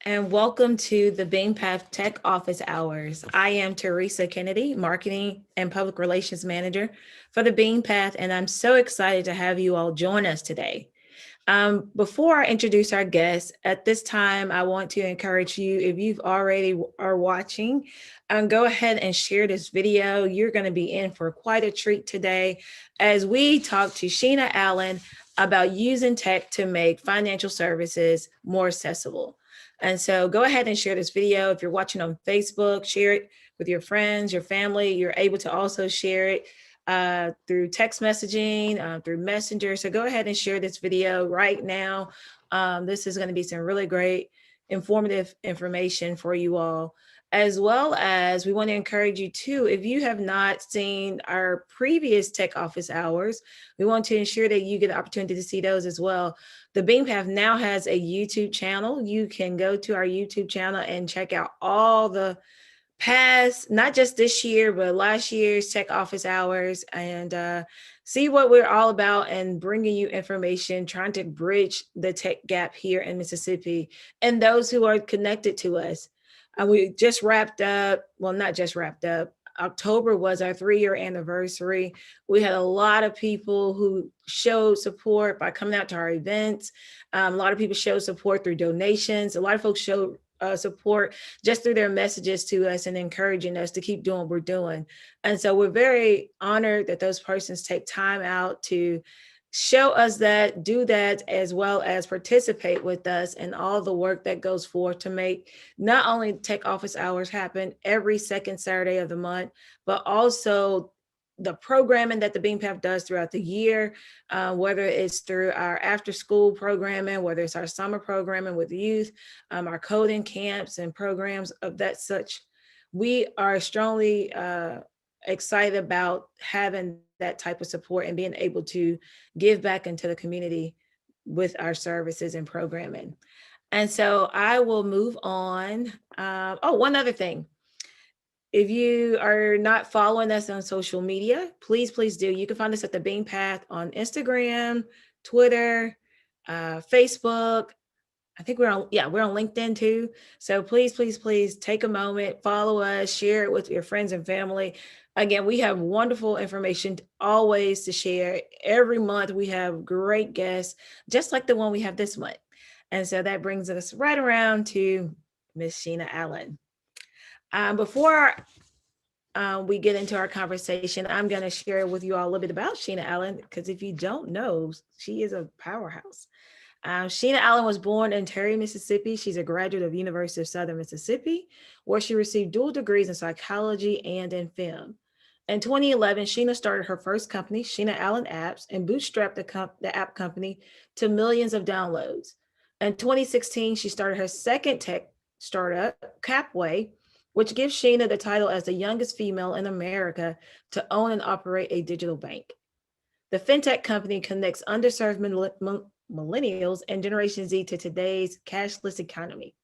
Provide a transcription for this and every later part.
And welcome to the BainPath Tech Office Hours. I am Teresa Kennedy, Marketing and Public Relations Manager for the BainPath, and I'm so excited to have you all join us today. Before I introduce our guests, at this time, I want to encourage you, if you've already are watching, go ahead and share this video. You're going to be in for quite a treat today as we talk to Sheena Allen about using tech to make financial services more accessible. And so go ahead and share this video. If you're watching on Facebook, share it with your friends, your family. You're able to also share it through text messaging, through Messenger. So go ahead and share this video right now. This is going to be some really great informative information for you all, as well as we want to encourage you too, if you have not seen our previous tech office hours, we want to ensure that you get the opportunity to see those as well. The BainPath now has a YouTube channel. You can go to our YouTube channel and check out all the past, not just this year, but last year's tech office hours, and see what we're all about and bringing you information, trying to bridge the tech gap here in Mississippi and those who are connected to us. We just wrapped up, well, not just wrapped up. October was our 3-year anniversary. We had a lot of people who showed support by coming out to our events. A lot of people showed support through donations. A lot of folks showed support just through their messages to us and encouraging us to keep doing what we're doing. And so we're very honored that those persons take time out to show us that, do that, as well as participate with us in all the work that goes forth to make not only tech office hours happen every second Saturday of the month, but also the programming that the BainPath does throughout the year, whether it's through our after school programming, whether it's our summer programming with youth, our coding camps and programs of that such. We are strongly excited about having that type of support and being able to give back into the community with our services and programming. And so I will move on. One other thing. If you are not following us on social media, please do. You can find us at the BainPath on Instagram, Twitter, Facebook. I think we're on LinkedIn too. So please take a moment, follow us, share it with your friends and family. Again, we have wonderful information always to share. Every month we have great guests, just like the one we have this month. And so that brings us right around to Miss Sheena Allen. Before we get into our conversation, I'm going to share with you all a little bit about Sheena Allen, because if you don't know, she is a powerhouse. Sheena Allen was born in Terry, Mississippi. She's a graduate of University of Southern Mississippi, where she received dual degrees in psychology and in film. In 2011, Sheena started her first company, Sheena Allen Apps, and bootstrapped the app company to millions of downloads. In 2016, she started her second tech startup, CapWay, which gives Sheena the title as the youngest female in America to own and operate a digital bank. The FinTech company connects underserved millennials and Generation Z to today's cashless economy.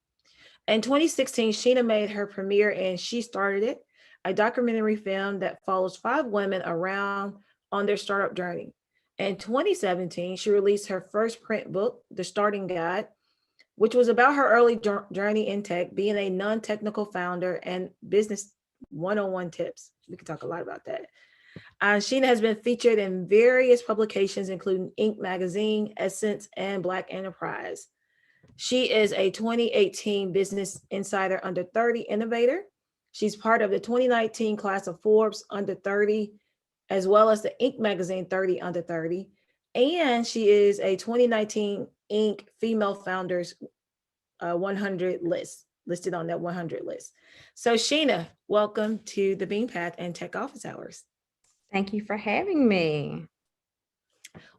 In 2016, Sheena made her premiere in She Started It, a documentary film that follows 5 women around on their startup journey. In 2017, she released her first print book, The Starting Guide, which was about her early journey in tech, being a non-technical founder and business 101 tips. We can talk a lot about that. Sheena has been featured in various publications, including Inc. Magazine, Essence, and Black Enterprise. She is a 2018 Business Insider Under 30 Innovator. She's part of the 2019 class of Forbes Under 30, as well as the Inc. Magazine 30 Under 30. And she is a 2019 Inc. Female Founders 100 list, listed on that 100 list. So Sheena, welcome to the BainPath and Tech Office Hours. Thank you for having me.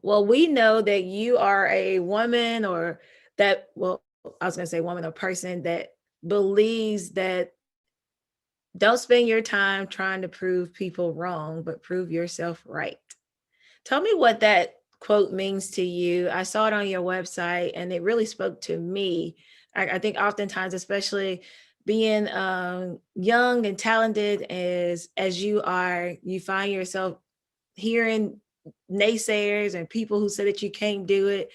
Well, we know that you are a woman, or that, well, I was going to say woman or person that believes that don't spend your time trying to prove people wrong, but prove yourself right. Tell me what that quote means to you. I saw it on your website and it really spoke to me. I think oftentimes, especially being young and talented as you are, you find yourself hearing naysayers and people who say that you can't do it.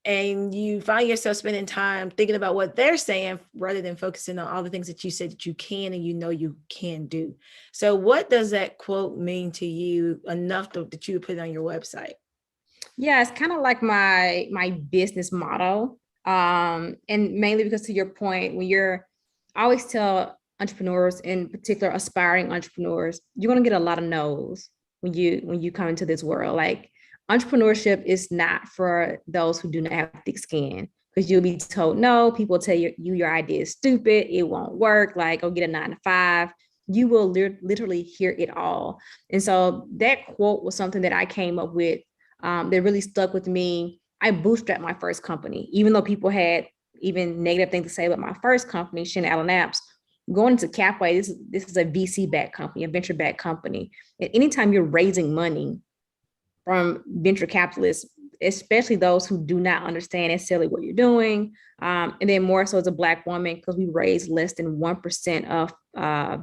and you find yourself spending time thinking about what they're saying rather than focusing on all the things that you said that you can and you can do. So what does that quote mean to you enough that you would put it on your website? Yeah, it's kind of like my business motto. And mainly because to your point, I always tell entrepreneurs, in particular aspiring entrepreneurs, you're gonna get a lot of no's when you come into this world. Like entrepreneurship is not for those who do not have thick skin, because you'll be told no. People tell you your idea is stupid, it won't work. Like, go get a 9 to 5. You will literally hear it all. And so that quote was something that I came up with, that really stuck with me. I bootstrapped my first company, even though people had even negative things to say about my first company, Sheena Allen. Going into CapWay, this is a VC-backed company, a venture-backed company. And anytime you're raising money from venture capitalists, especially those who do not understand necessarily what you're doing, and then more so as a Black woman, because we raise less than 1% of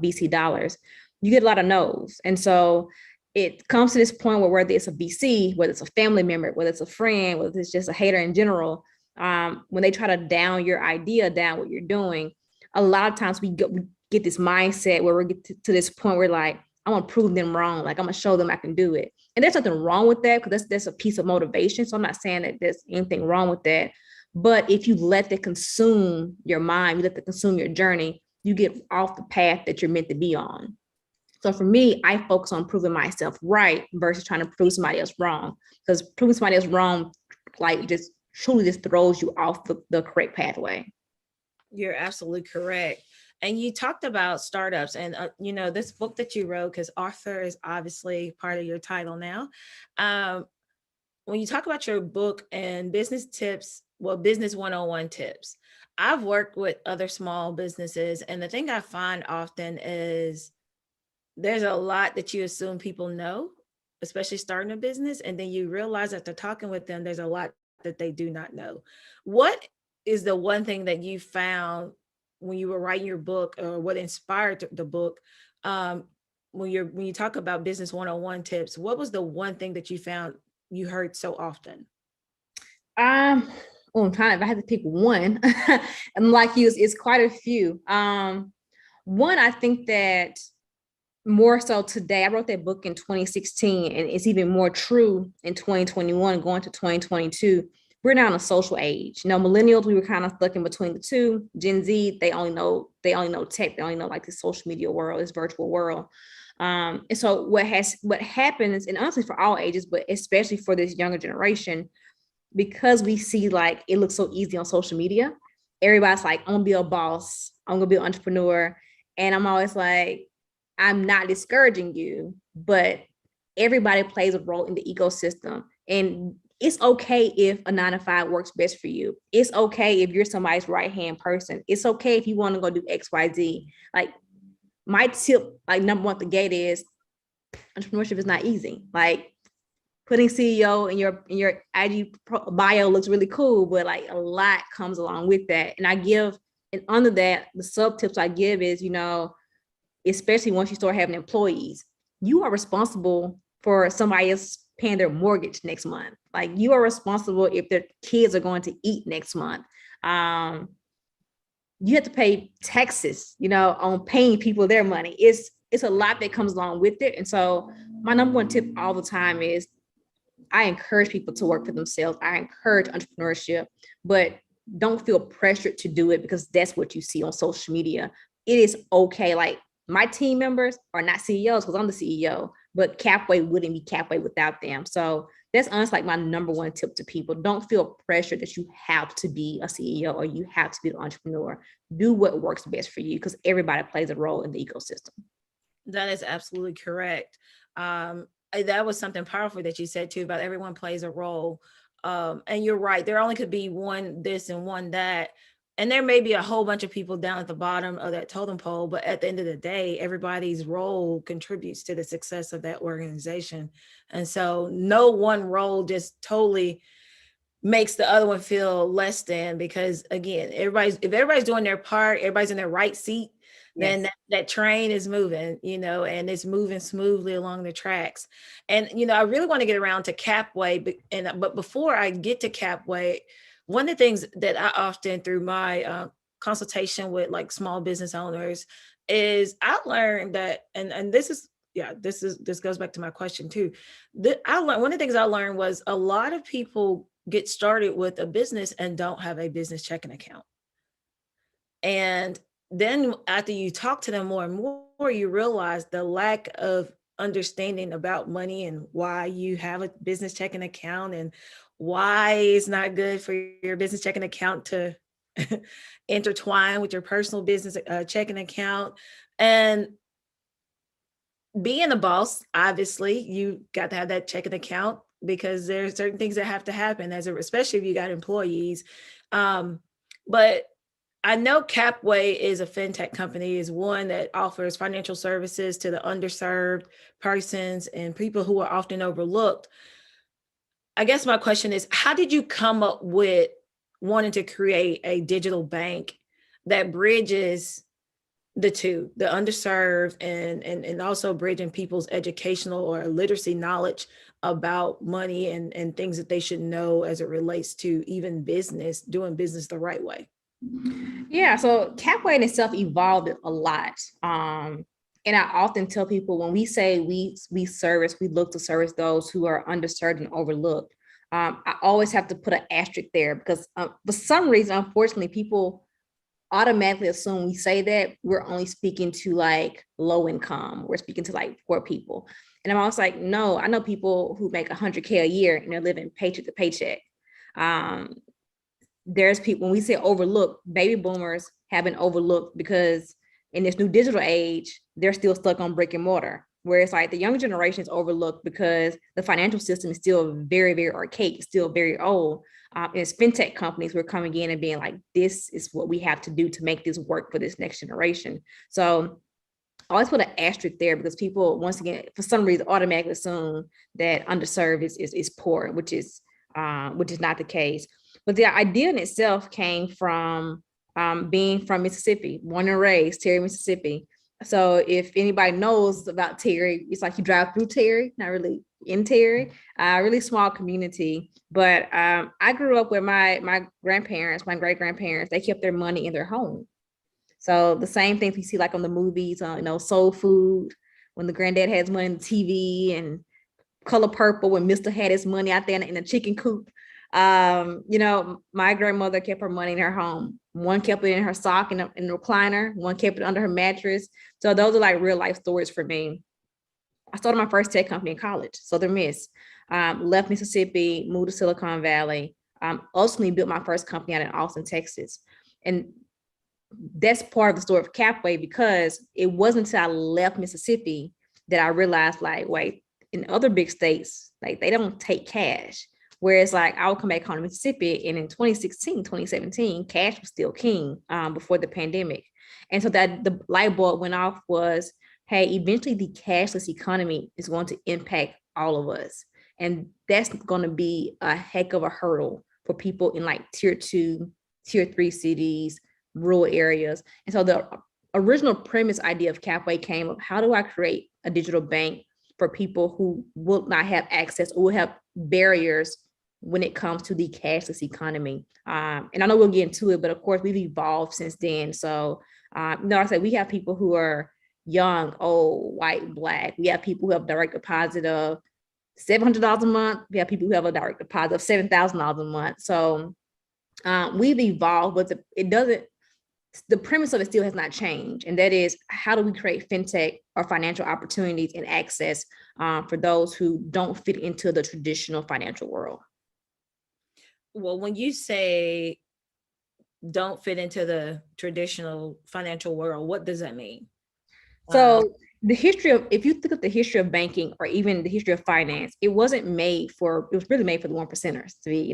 VC dollars, you get a lot of no's. And so it comes to this point where whether it's a VC, whether it's a family member, whether it's a friend, whether it's just a hater in general, when they try to down your idea, down what you're doing, a lot of times we get this mindset where we get to this point where like, I want to prove them wrong. Like, I'm gonna show them I can do it. And there's nothing wrong with that, because that's a piece of motivation. So I'm not saying that there's anything wrong with that. But if you let it consume your mind, you let it consume your journey, you get off the path that you're meant to be on. So for me, I focus on proving myself right versus trying to prove somebody else wrong. Because proving somebody else wrong, like, just truly just throws you off the correct pathway. You're absolutely correct. And you talked about startups and, this book that you wrote, because author is obviously part of your title now. Um, when you talk about your book and business tips, well, business 101 tips, I've worked with other small businesses. And the thing I find often is there's a lot that you assume people know, especially starting a business. And then you realize after talking with them, there's a lot that they do not know. What is the one thing that you found when you were writing your book, or what inspired the book? When you talk about business 101 tips, what was the one thing that you found you heard so often? I'm trying, if I had to pick one, and like you, it's quite a few. One, I think that more so today, I wrote that book in 2016, and it's even more true in 2021, going to 2022. We're now in a social age. Millennials, we were kind of stuck in between the two. Gen Z, they only know tech, they only know like the social media world, this virtual world. And so what happens, and honestly for all ages, but especially for this younger generation, because we see like it looks so easy on social media, everybody's like, I'm gonna be a boss, I'm gonna be an entrepreneur. And I'm always like, I'm not discouraging you, but everybody plays a role in the ecosystem. And it's okay if a 9 to 5 works best for you. It's okay if you're somebody's right-hand person. It's okay if you want to go do XYZ. Like, my tip, like number one, the gate is entrepreneurship is not easy. Like, putting CEO in your IG bio looks really cool, but like a lot comes along with that. And under that, the sub tips I give is, especially once you start having employees, you are responsible for somebody else paying their mortgage next month. Like, you are responsible if their kids are going to eat next month. You have to pay taxes, on paying people their money. It's a lot that comes along with it. And so my number one tip all the time is I encourage people to work for themselves. I encourage entrepreneurship, but don't feel pressured to do it because that's what you see on social media. It is okay. Like, my team members are not CEOs because I'm the CEO, but CapWay wouldn't be CapWay without them. So that's honestly like my number one tip to people. Don't feel pressure that you have to be a CEO or you have to be an entrepreneur. Do what works best for you, because everybody plays a role in the ecosystem. That is absolutely correct. That was something powerful that you said too, about everyone plays a role. And you're right, there only could be one this and one that. And there may be a whole bunch of people down at the bottom of that totem pole, but at the end of the day, everybody's role contributes to the success of that organization. And so no one role just totally makes the other one feel less than, because again, if everybody's doing their part, everybody's in their right seat, then that train is moving, and it's moving smoothly along the tracks. And I really want to get around to CapWay, but before I get to CapWay, one of the things that I often through my consultation with like small business owners is I learned that, and this is, yeah, this goes back to my question too. I learned, one of the things I learned was a lot of people get started with a business and don't have a business checking account. And then after you talk to them more and more, you realize the lack of understanding about money and why you have a business checking account and why it's not good for your business checking account to intertwine with your personal business checking account. And being a boss, obviously, you got to have that checking account because there's certain things that have to happen especially if you got employees. But I know CapWay is a FinTech company, is one that offers financial services to the underserved persons and people who are often overlooked. I guess my question is, how did you come up with wanting to create a digital bank that bridges the two, the underserved and also bridging people's educational or literacy knowledge about money and things that they should know as it relates to even business, doing business the right way? Yeah, so CapWay in itself evolved a lot. And I often tell people when we say we look to service those who are underserved and overlooked. I always have to put an asterisk there because for some reason, unfortunately, people automatically assume we say that we're only speaking to like low income, we're speaking to like poor people. And I'm always like, no, I know people who make 100K a year and they're living paycheck to paycheck. There's people, when we say overlooked, baby boomers have been overlooked because in this new digital age, they're still stuck on brick and mortar. Whereas like the younger generation is overlooked because the financial system is still very, very archaic, still very old. It's FinTech companies who are coming in and being like, this is what we have to do to make this work for this next generation. So I always put an asterisk there because people, once again, for some reason, automatically assume that underserved is poor, which is not the case. But the idea in itself came from being from Mississippi, born and raised, Terry, Mississippi. So if anybody knows about Terry, it's like you drive through Terry, not really in Terry, really small community. But I grew up with my grandparents, my great-grandparents, they kept their money in their home. So the same things we see like on the movies, Soul Food, when the granddad has money in the TV, and Color Purple when Mr. had his money out there in the chicken coop. My grandmother kept her money in her home. One kept it in her sock in the recliner, one kept it under her mattress. So those are like real life stories for me. I started my first tech company in college, Southern Miss, left Mississippi, moved to Silicon Valley, ultimately built my first company out in Austin, Texas. And that's part of the story of CapWay, because it wasn't until I left Mississippi that I realized like, wait, in other big states, like they don't take cash. Whereas like I would come back home to Mississippi, and in 2016, 2017, cash was still king before the pandemic. And so that the light bulb went off was, hey, eventually the cashless economy is going to impact all of us. And that's going to be a heck of a hurdle for people in like tier 2, tier 3 cities, rural areas. And so the original premise idea of CapWay came up, how do I create a digital bank for people who will not have access or will have barriers when it comes to the cashless economy? And I know we'll get into it, but of course we've evolved since then. So, like I said, we have people who are young, old, white, Black. We have people who have direct deposit of $700 a month. We have people who have a direct deposit of $7,000 a month. So we've evolved, but the premise of it still has not changed. And that is, how do we create FinTech or financial opportunities and access for those who don't fit into the traditional financial world? Well, when you say don't fit into the traditional financial world, what does that mean? So the history of, if you think of the history of banking or even the history of finance, it was really made for the 1%ers to be,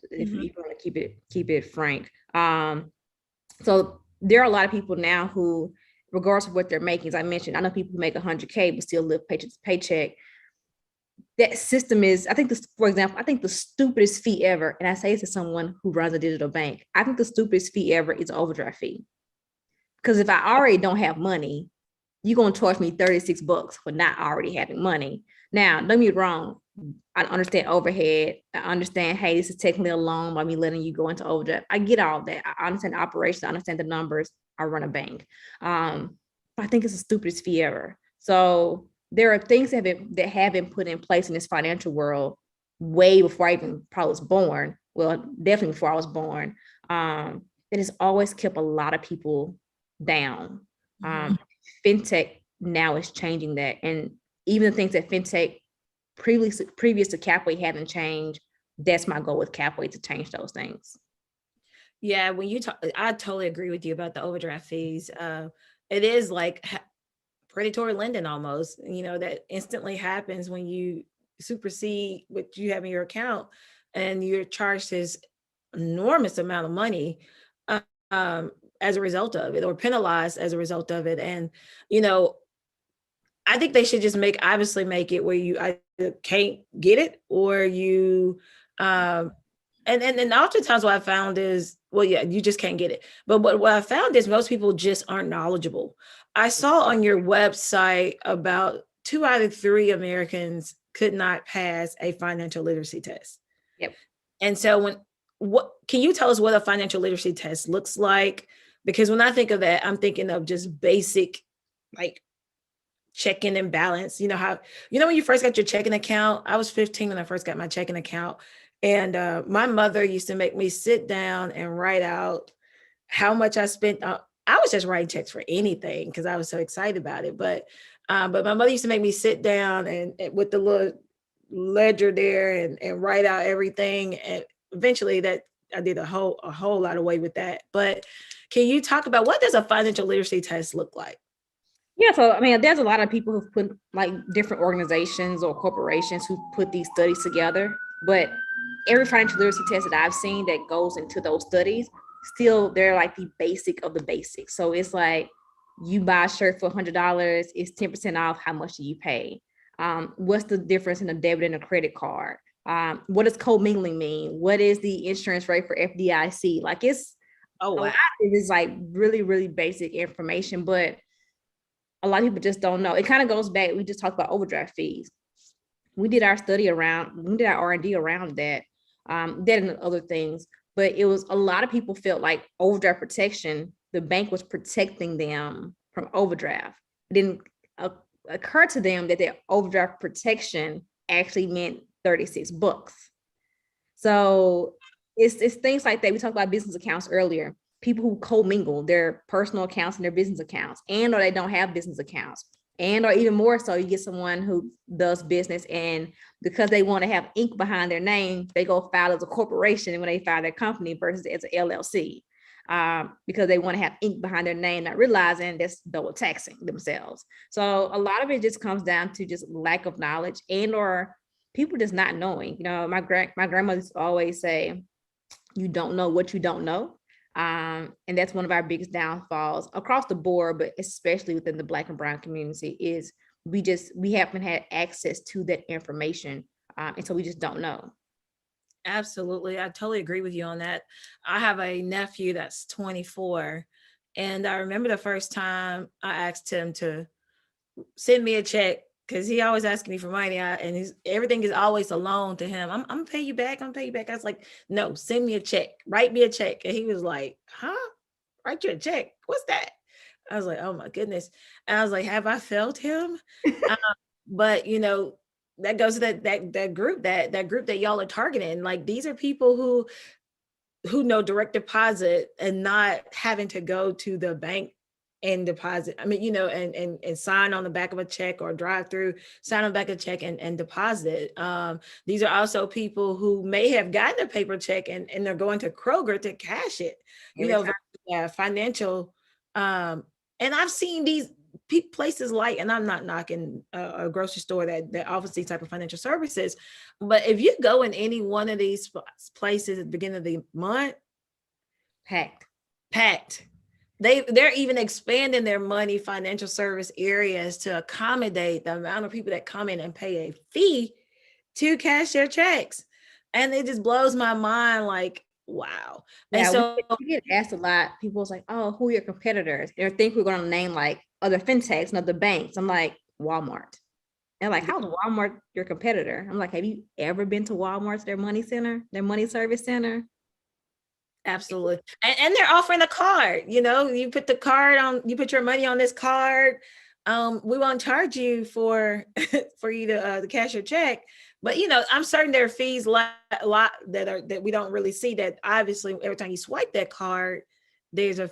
if you want to keep it frank. So there are a lot of people now who, regardless of what they're making, as I mentioned, I know people who make 100K but still live paycheck to paycheck. That system is, for example, I think the stupidest fee ever, and I say this to someone who runs a digital bank, I think the stupidest fee ever is overdraft fee. Because if I already don't have money, you're going to charge me $36 for not already having money. Now, don't get me wrong, I understand overhead. I understand, hey, this is technically a loan by me letting you go into overdraft. I get all that. I understand the operations. I understand the numbers. I run a bank. But I think it's the stupidest fee ever. So there are things that have been put in place in this financial world way before I even probably was born. Well, definitely before I was born. That has always kept a lot of people down. FinTech now is changing that. And even the things that FinTech previous to CapWay haven't changed, that's my goal with CapWay, to change those things. Yeah, when you talk, I totally agree with you about the overdraft fees. It is like predatory lending almost, that instantly happens when you supersede what you have in your account and you're charged this enormous amount of money as a result of it, or penalized as a result of it. And, I think they should just obviously make it where you either can't get it or you, and oftentimes what I found is, well, yeah, you just can't get it. But what I found is most people just aren't knowledgeable. I saw on your website about 2 out of 3 Americans could not pass a financial literacy test. Yep. And so what can you tell us what a financial literacy test looks like? Because when I think of that, I'm thinking of just basic, like, checking and balance. When you first got your checking account, I was 15 when I first got my checking account. And my mother used to make me sit down and write out how much I spent. I was just writing checks for anything because I was so excited about it. But my mother used to make me sit down and with the little ledger there and write out everything. And eventually that I did a whole lot away with that. But can you talk about what does a financial literacy test look like? Yeah, so I mean, there's a lot of people who've put, like, different organizations or corporations who put these studies together, but every financial literacy test that I've seen that goes into those studies, still they're like the basic of the basics. So it's like, you buy a shirt for $100, it's 10% off. How much do you pay? What's the difference in a debit and a credit card? What does co-mingling mean? What is the insurance rate for FDIC? Like, it's Oh, a wow. lot of it is like really, really basic information, but a lot of people just don't know. It kind of goes back. We just talked about overdraft fees. We did our R&D around that, that and other things. But it was, a lot of people felt like overdraft protection, the bank was protecting them from overdraft. It didn't occur to them that their overdraft protection actually meant $36. So it's things like that. We talked about business accounts earlier. People who commingle their personal accounts and their business accounts, and or they don't have business accounts, and or even more so, you get someone who does business, and because they want to have ink behind their name, they go file as a corporation when they file their company versus as an LLC, because they want to have ink behind their name, not realizing that's double taxing themselves. So a lot of it just comes down to just lack of knowledge, and or people just not knowing. My grandmother used to always say, you don't know what you don't know. And that's one of our biggest downfalls across the board, but especially within the Black and brown community, is we haven't had access to that information. And so we just don't know. Absolutely. I totally agree with you on that. I have a nephew that's 24. And I remember the first time I asked him to send me a check, because he always asking me for money, and everything is always a loan to him. I'm gonna pay you back. I'm gonna pay you back. I was like, no, send me a check. Write me a check. And he was like, huh? Write you a check? What's that? I was like, oh my goodness. And I was like, have I failed him? But that goes to that group that y'all are targeting. Like, these are people who know direct deposit and not having to go to the bank and deposit. I mean, and sign on the back of a check, or drive through, sign on the back of a check and deposit. These are also people who may have gotten a paper check and they're going to Kroger to cash it, financial. And I've seen these places like, and I'm not knocking a grocery store that offers these type of financial services, but if you go in any one of these places at the beginning of the month, packed. They're even expanding their money financial service areas to accommodate the amount of people that come in and pay a fee to cash their checks. And it just blows my mind, like, wow. Yeah, and so we get asked a lot. People was like, oh, who are your competitors? They think we're going to name like other fintechs and other banks. I'm like, Walmart. And like, how's Walmart your competitor? I'm like, have you ever been to Walmart's, their money center, their money service center? Absolutely. And they're offering a card, you put the card on, you put your money on this card. We won't charge you for for you to cash your check. But I'm certain there are fees a lot that we don't really see, that obviously every time you swipe that card, they're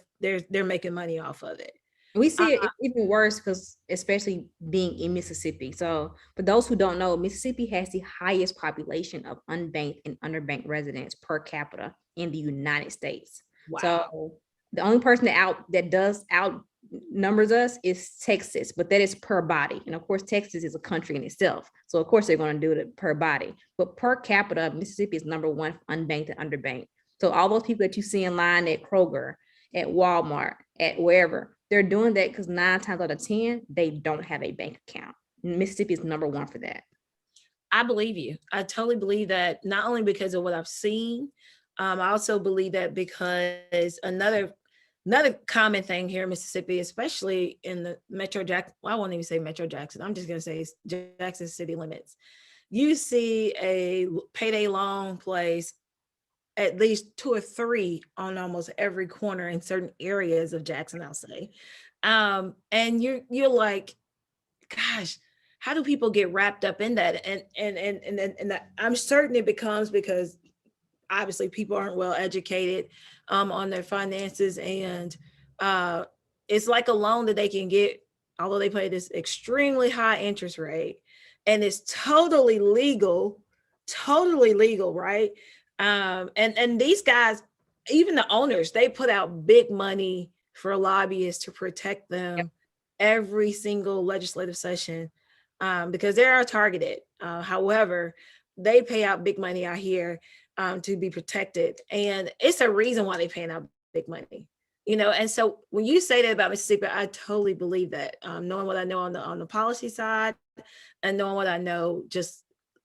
making money off of it. We see it even worse because especially being in Mississippi. So for those who don't know, Mississippi has the highest population of unbanked and underbanked residents per capita in the United States. Wow. So the only person that does outnumbers us is Texas, but that is per body. And of course, Texas is a country in itself. So of course they're going to do it per body. But per capita, Mississippi is number one unbanked and underbanked. So all those people that you see in line at Kroger, at Walmart, at wherever, they're doing that because 9 times out of 10, they don't have a bank account. Mississippi is number one for that. I believe you. I totally believe that, not only because of what I've seen, I also believe that because another common thing here in Mississippi, especially in the Metro Jackson, well, I won't even say Metro Jackson, I'm just going to say Jackson city limits. You see a payday loan place, at least 2 or 3 on almost every corner in certain areas of Jackson, I'll say. And you're like, gosh, how do people get wrapped up in that? And I'm certain it becomes because obviously people aren't well educated on their finances, and it's like a loan that they can get, although they pay this extremely high interest rate, and it's totally legal, right? And these guys, even the owners, they put out big money for lobbyists to protect them every single legislative session, because they are targeted. However, they pay out big money out here to be protected. And it's a reason why they're paying out big money. And so when you say that about Mississippi, I totally believe that, knowing what I know on the policy side, and knowing what I know, just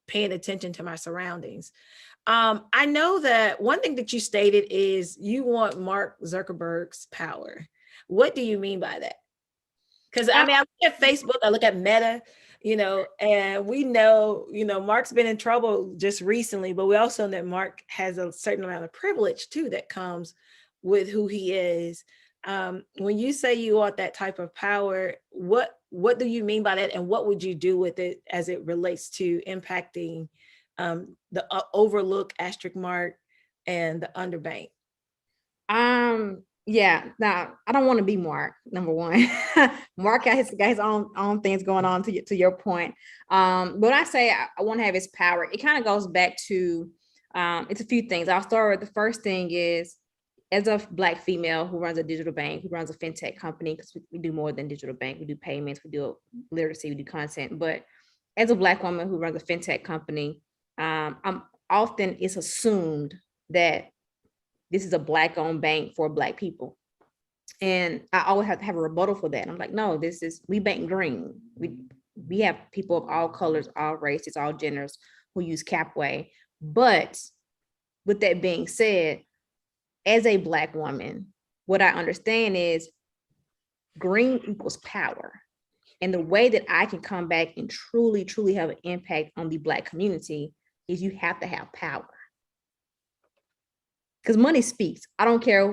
paying attention to my surroundings. I know that one thing that you stated is you want Mark Zuckerberg's power. What do you mean by that? Because I look at Facebook, I look at Meta, and we know, Mark's been in trouble just recently, but we also know that Mark has a certain amount of privilege too that comes with who he is. When you say you want that type of power, what do you mean by that, and what would you do with it as it relates to impacting the overlook, asterisk mark, and the underbank? Yeah, now I don't want to be Mark, number one. Mark got his own things going on, to your point. But when I say I want to have his power, it kind of goes back to it's a few things. I'll start with the first thing is, as a Black female who runs a digital bank, who runs a FinTech company, because we do more than digital bank, we do payments, we do literacy, we do content. But as a Black woman who runs a FinTech company, it's assumed that this is a Black-owned bank for Black people. And I always have to have a rebuttal for that. I'm like, no, we bank green. We have people of all colors, all races, all genders who use CapWay. But with that being said, as a Black woman, what I understand is green equals power. And the way that I can come back and truly, truly have an impact on the Black community is you have to have power. Because money speaks. I don't care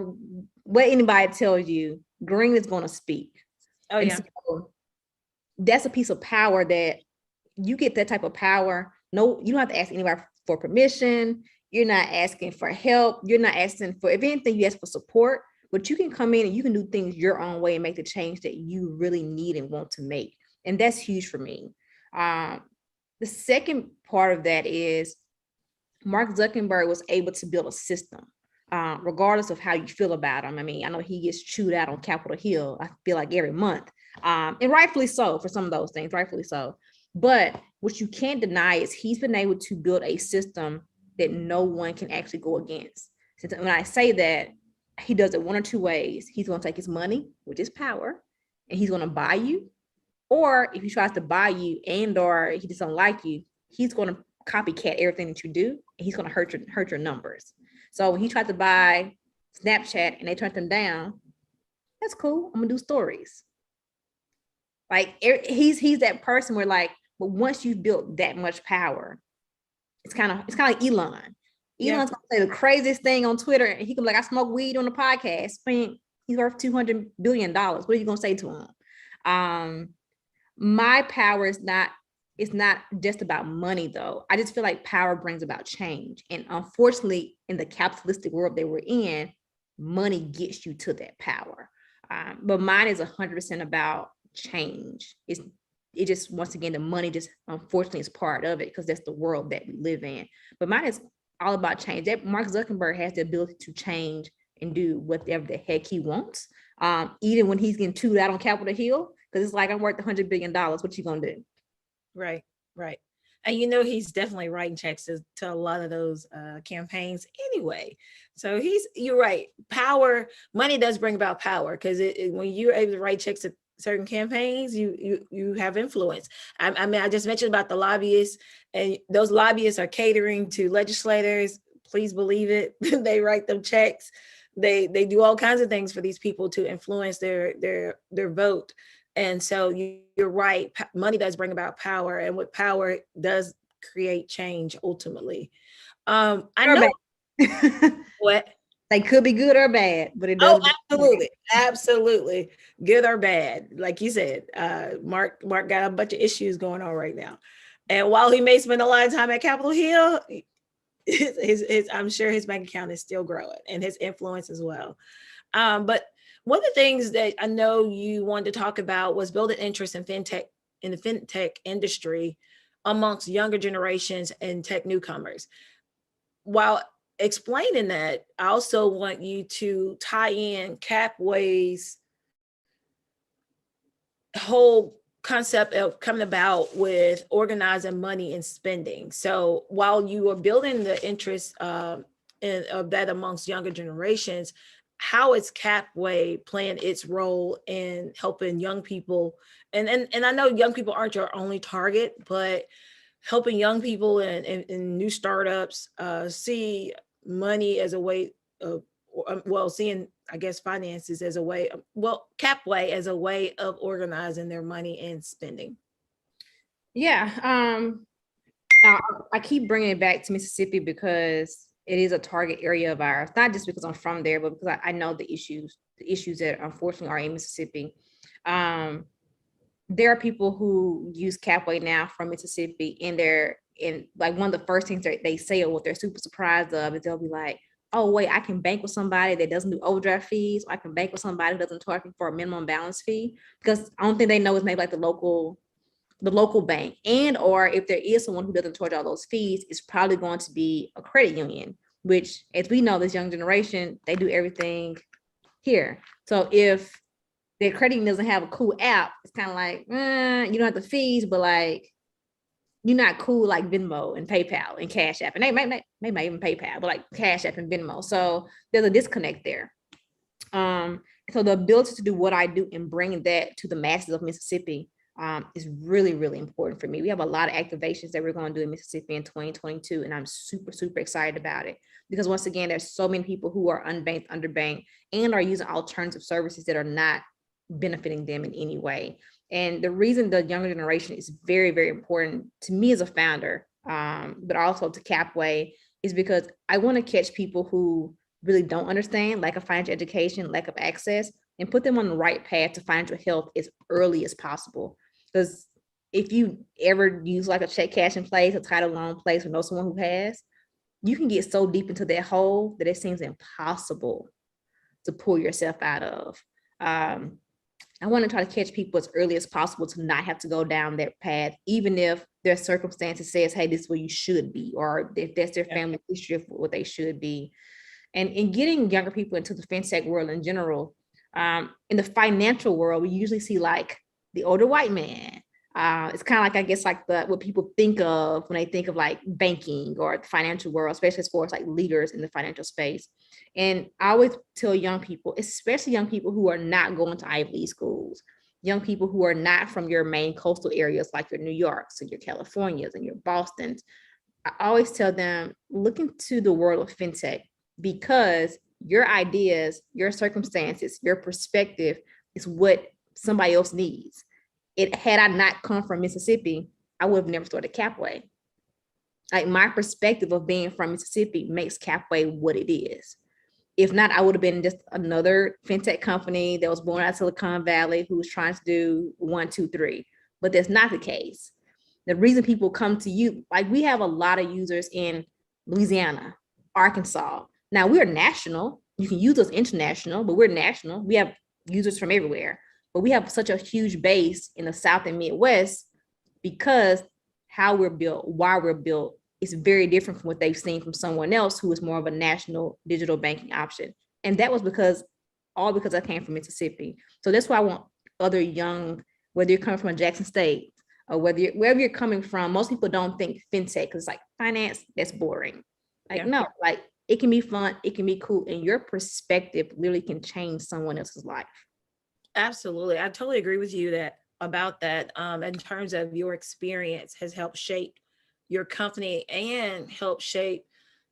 what anybody tells you, green is going to speak. Oh, yeah. So that's a piece of power that you get. That type of power. No, you don't have to ask anybody for permission. You're not asking for help. You're not asking for, if anything, you ask for support, but you can come in and you can do things your own way and make the change that you really need and want to make. And that's huge for me. The second part of that is Mark Zuckerberg was able to build a system, regardless of how you feel about him. I mean, I know he gets chewed out on Capitol Hill, I feel like every month, and rightfully so for some of those things, rightfully so. But what you can't deny is he's been able to build a system that no one can actually go against. So when I say that, he does it one or two ways. He's going to take his money, which is power, and he's going to buy you. Or if he tries to buy you and or he just don't like you, he's going to copycat everything that you do, and he's going to hurt your numbers. So when he tried to buy Snapchat and they turned him down, that's cool. I'm gonna do stories. Like he's that person where like But once you've built that much power, it's kind of like Elon. Elon's gonna say the craziest thing on Twitter, and he can be like, I smoke weed on the podcast. He's worth $200 billion. What are you gonna say to him? My power is not, it's not just about money though. I just feel like power brings about change. And unfortunately, in the capitalistic world that we're in, money gets you to that power. But mine is 100% about change. It just, once again, the money just unfortunately is part of it because that's the world that we live in. But mine is all about change. That Mark Zuckerberg has the ability to change and do whatever the heck he wants. Even when he's getting chewed out on Capitol Hill, because it's like, I'm worth $100 billion. What you gonna do? Right. And he's definitely writing checks to a lot of those campaigns anyway. So you're right. Power, money does bring about power, because when you're able to write checks to certain campaigns, you have influence. I mean, I just mentioned about the lobbyists, and those lobbyists are catering to legislators. Please believe it. They write them checks. They do all kinds of things for these people to influence their vote. And so you're right. Money does bring about power, and with power does create change ultimately. I know what they could be good or bad, but it does. Oh, absolutely, good or bad. Like you said, Mark got a bunch of issues going on right now, and while he may spend a lot of time at Capitol Hill, his I'm sure his bank account is still growing, and his influence as well. But one of the things that I know you wanted to talk about was building interest in the FinTech industry amongst younger generations and tech newcomers. While explaining that, I also want you to tie in CapWay's whole concept of coming about with organizing money and spending. So while you are building the interest of that amongst younger generations, how is CapWay playing its role in helping young people? And I know young people aren't your only target, but helping young people and new startups see money as a way of, seeing, I guess, finances as a way of, CapWay as a way of organizing their money and spending. Yeah. I keep bringing it back to Mississippi because it is a target area of ours, not just because I'm from there, but because I know the issues that unfortunately are in Mississippi. There are people who use CapWay now from Mississippi, and like one of the first things that they say, or what they're super surprised of, is they'll be like, oh wait, I can bank with somebody that doesn't do overdraft fees, or I can bank with somebody who doesn't charge me for a minimum balance fee. Because I don't think they know is maybe like the local bank, and or if there is someone who doesn't charge all those fees, it's probably going to be a credit union, which, as we know, this young generation, they do everything here. So if their credit union doesn't have a cool app, it's kind of like, you don't have the fees, but like, you're not cool like Venmo and PayPal and Cash App, and they might even PayPal, but like Cash App and Venmo. So there's a disconnect there. So the ability to do what I do and bring that to the masses of Mississippi is really, really important for me. We have a lot of activations that we're going to do in Mississippi in 2022, and I'm super, super excited about it because, once again, there's so many people who are unbanked, underbanked, and are using alternative services that are not benefiting them in any way. And the reason the younger generation is very, very important to me as a founder, but also to CapWay, is because I want to catch people who really don't understand, lack of financial education, lack of access, and put them on the right path to financial health as early as possible. Because if you ever use like a check cash in place, a title loan place, or know someone who has, you can get so deep into that hole that it seems impossible to pull yourself out of. I want to try to catch people as early as possible to not have to go down that path, even if their circumstances says, hey, this is where you should be, or if that's their family history of what they should be. And in getting younger people into the FinTech world in general, in the financial world, we usually see like the older white man. It's kind of like, I guess, like what people think of when they think of like banking or the financial world, especially as far as like leaders in the financial space. And I always tell young people, especially young people who are not going to Ivy League schools, young people who are not from your main coastal areas, like your New Yorks and your Californias and your Bostons, I always tell them, look into the world of FinTech, because your ideas, your circumstances, your perspective is what somebody else needs. Had I not come from Mississippi, I would have never started CapWay. Like my perspective of being from Mississippi makes CapWay what it is. If not, I would have been just another fintech company that was born out of Silicon Valley who was trying to do 1, 2, 3. But that's not the case. The reason people come to you, like we have a lot of users in Louisiana, Arkansas. Now we're national. You can use us international, but we're national. We have users from everywhere. But we have such a huge base in the South and Midwest because how we're built, why we're built, is very different from what they've seen from someone else who is more of a national digital banking option. And that was because I came from Mississippi. So that's why I want other young, whether you're coming from a Jackson State or wherever you're coming from, most people don't think fintech because like finance, that's boring. Like, no, like it can be fun, it can be cool, and your perspective literally can change someone else's life. Absolutely. I totally agree with you about that. In terms of your experience has helped shape your company and help shape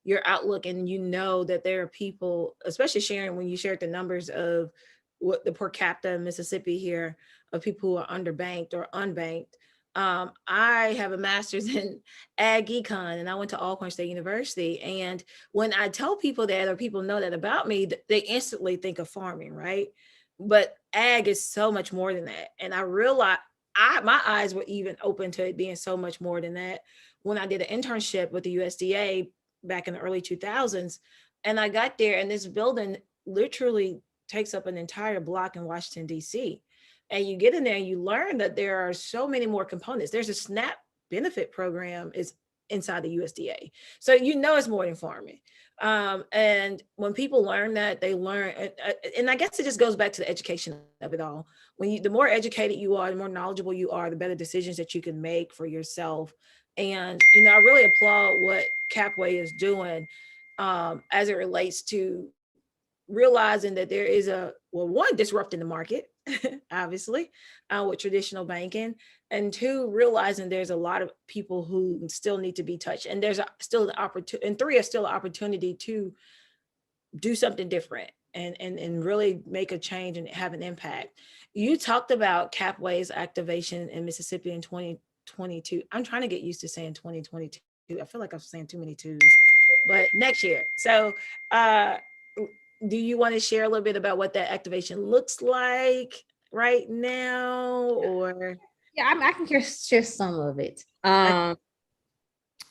your outlook. And you know that there are people, especially Sharon, when you shared the numbers of what the per capita in Mississippi here of people who are underbanked or unbanked. I have a master's in ag econ and I went to Alcorn State University. And when I tell people that or people know that about me, they instantly think of farming, right? But ag is so much more than that. And I realized my eyes were even open to it being so much more than that when I did an internship with the USDA back in the early 2000s. And I got there and this building literally takes up an entire block in Washington, D.C. And you get in there and you learn that there are so many more components. There's a SNAP benefit program is inside the USDA. So you know it's more than farming. And when people learn that, they learn, and I guess it just goes back to the education of it all. The more educated you are, the more knowledgeable you are, the better decisions that you can make for yourself. And, I really applaud what CapWay is doing as it relates to realizing that there is one, disrupting the market, obviously, with traditional banking, and two, realizing there's a lot of people who still need to be touched, and there's still an opportunity, and three, is still an opportunity to do something different and really make a change and have an impact. You talked about CapWay's activation in Mississippi in 2022. I'm trying to get used to saying 2022. I feel like I'm saying too many twos, but next year. So, do you want to share a little bit about what that activation looks like right now, or? Yeah, I can share some of it.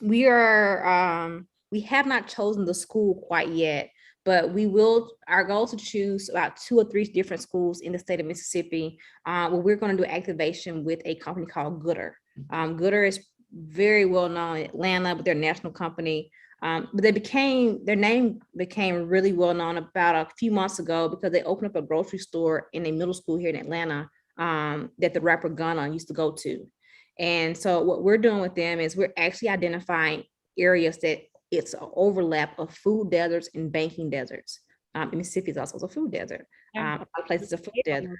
We have not chosen the school quite yet, but we will. Our goal is to choose about 2 or 3 different schools in the state of Mississippi. Where we're going to do activation with a company called Gooder. Gooder is very well known in Atlanta, but they're a national company. But their name became really well known about a few months ago because they opened up a grocery store in a middle school here in Atlanta that the rapper Gunna used to go to. And so what we're doing with them is we're actually identifying areas that it's an overlap of food deserts and banking deserts. Mississippi is also a food desert. A lot of places are food desert.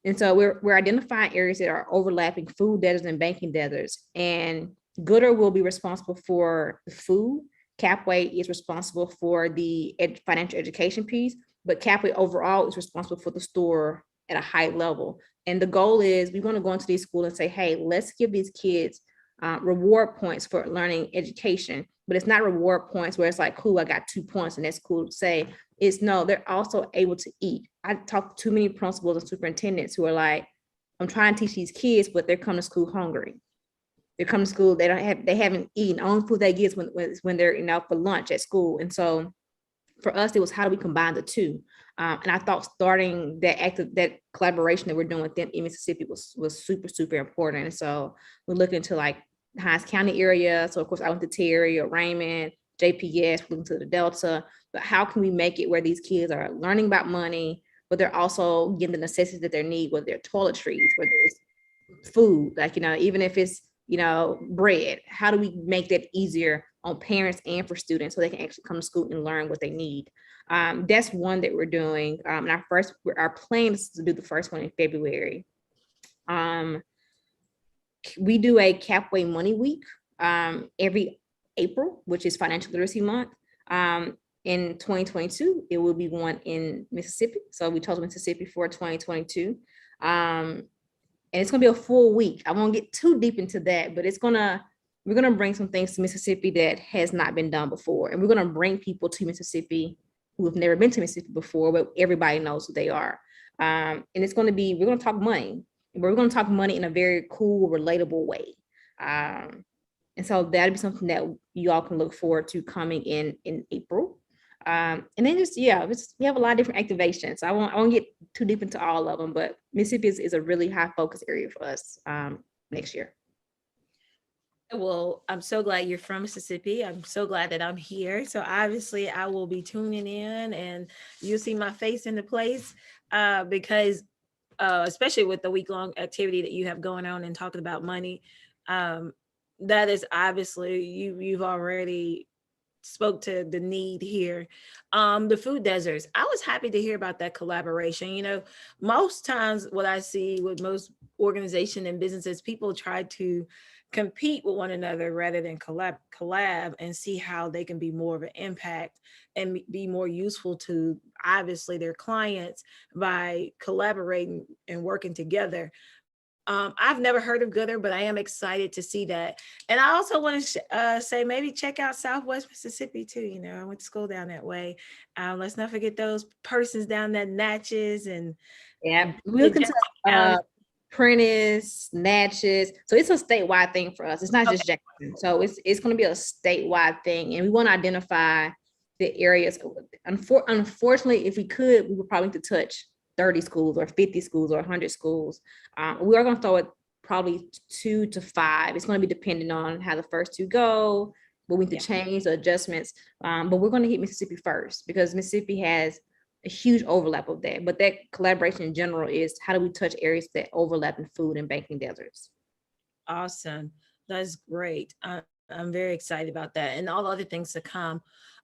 And so we're identifying areas that are overlapping food deserts and banking deserts. And Gooder will be responsible for the food. CapWay is responsible for the financial education piece, but CapWay overall is responsible for the store at a high level. And the goal is we want to go into these schools and say, hey, let's give these kids reward points for learning education, but it's not reward points where it's like, cool, I got 2 points and that's cool to say. It's no, they're also able to eat. I talk to too many principals and superintendents who are like, I'm trying to teach these kids, but they're coming to school hungry. They come to school, they haven't eaten. Only food they get is when they're for lunch at school. And so for us, it was how do we combine the two? And I thought starting that collaboration that we're doing with them in Mississippi was super, super important. And so we're looking to like Hinds County area. So of course I went to Terry or Raymond, JPS, looking to the Delta, but how can we make it where these kids are learning about money, but they're also getting the necessities that they need, whether they're toiletries, whether it's food, like, even if it's, bread, how do we make that easier on parents and for students so they can actually come to school and learn what they need? That's one that we're doing. And our plan is to do the first one in February. We do a CapWay Money Week every April, which is Financial Literacy Month. In 2022, it will be one in Mississippi. So we chose Mississippi for 2022. and it's gonna be a full week. I won't get too deep into that, but we're gonna bring some things to Mississippi that has not been done before, and we're gonna bring people to Mississippi who have never been to Mississippi before, but everybody knows who they are. And it's gonna be, we're gonna talk money, but we're gonna talk money in a very cool, relatable way. And so that'll be something that you all can look forward to coming in April. And then we have a lot of different activations. I won't get too deep into all of them, but Mississippi is a really high focus area for us next year. Well, I'm so glad you're from Mississippi. I'm so glad that I'm here. So obviously I will be tuning in and you'll see my face in the place because especially with the week-long activity that you have going on and talking about money, that is obviously you've already spoke to the need here. The food deserts, I was happy to hear about that collaboration. You know, most times what I see with most organizations and businesses, people try to compete with one another rather than collab and see how they can be more of an impact and be more useful to obviously their clients by collaborating and working together. I've never heard of Gooder, but I am excited to see that. And I also want to say maybe check out Southwest Mississippi too. You know, I went to school down that way. Let's not forget those persons down there, Natchez and we look into Prentice, Natchez. So it's a statewide thing for us. It's not just Jackson. So it's going to be a statewide thing, and we want to identify the areas. Unfortunately, if we could, we would probably need to touch 30 schools or 50 schools or 100 schools. We are going to throw it probably 2 to 5. It's going to be dependent on how the first 2 go, but we need to change the adjustments. But we're going to hit Mississippi first because Mississippi has a huge overlap of that. But that collaboration in general is how do we touch areas that overlap in food and banking deserts? Awesome. That's great. I'm very excited about that and all the other things to come.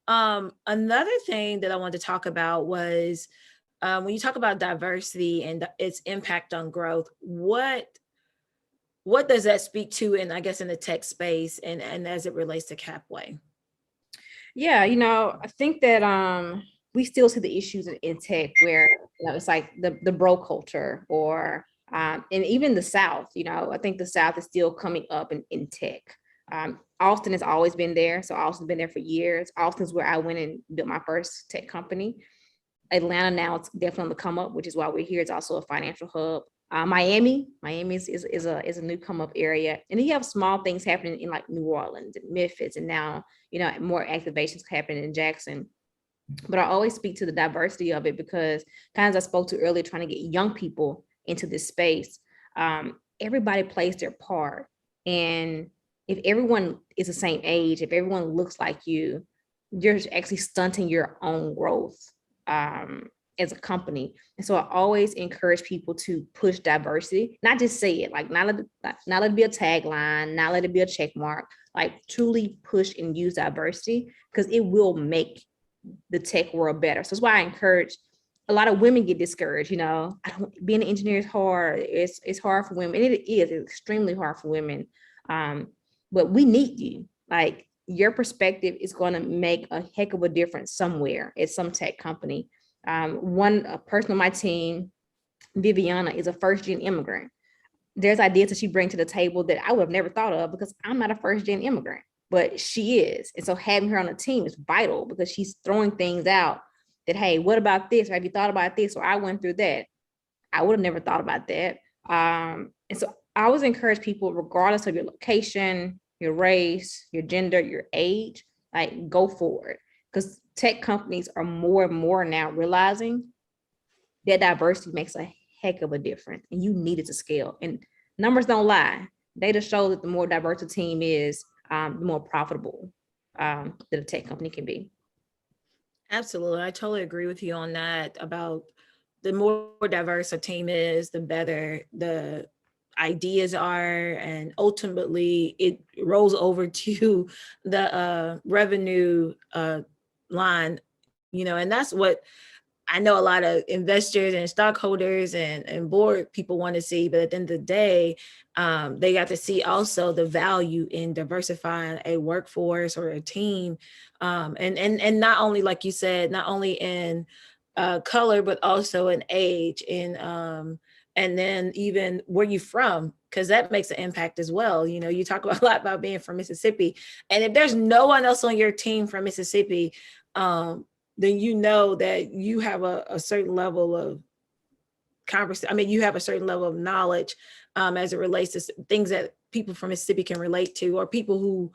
Another thing that I wanted to talk about was when you talk about diversity and its impact on growth, what does that speak to in, I guess, in the tech space and as it relates to CapWay? Yeah, I think that we still see the issues in tech where it's like the bro culture or and even the South, I think the South is still coming up in tech. Austin has always been there. So Austin's been there for years. Austin's where I went and built my first tech company. Atlanta now it's definitely on the come up, which is why we're here. It's also a financial hub. Miami is a new come up area, and then you have small things happening in like New Orleans and Memphis, and now more activations happening in Jackson. But I always speak to the diversity of it because, kind of as I spoke to earlier, trying to get young people into this space. Everybody plays their part, and if everyone is the same age, if everyone looks like you're actually stunting your own growth as a company. And so I always encourage people to push diversity, not just say it, like not let it be a tagline, not let it be a check mark, like truly push and use diversity because it will make the tech world better. So that's why I encourage. A lot of women get discouraged, being an engineer is hard. It's hard for women. It's extremely hard for women. But we need you. Like your perspective is going to make a heck of a difference somewhere at some tech company. One person on my team, Viviana, is a first-gen immigrant. There's ideas that she brings to the table that I would have never thought of because I'm not a first-gen immigrant, but she is. And so having her on the team is vital because she's throwing things out that, hey, what about this? Or have you thought about this? Or I went through that. I would have never thought about that. And so I always encourage people, regardless of your location, your race, your gender, your age, like go for it. Because tech companies are more and more now realizing that diversity makes a heck of a difference and you need it to scale. And numbers don't lie. Data show that the more diverse a team is, the more profitable that a tech company can be. Absolutely. I totally agree with you on that about the more diverse a team is, the better the ideas are, and ultimately it rolls over to the revenue line, and that's what I know a lot of investors and stockholders and board people want to see. But at the end of the day, they got to see also the value in diversifying a workforce or a team, and not only, like you said, not only in color, but also in age and and then even where you from, because that makes an impact as well. You know, you talk a lot about being from Mississippi, and if there's no one else on your team from Mississippi, then you know that you have a certain level of conversation. I mean, you have a certain level of knowledge as it relates to things that people from Mississippi can relate to, or people who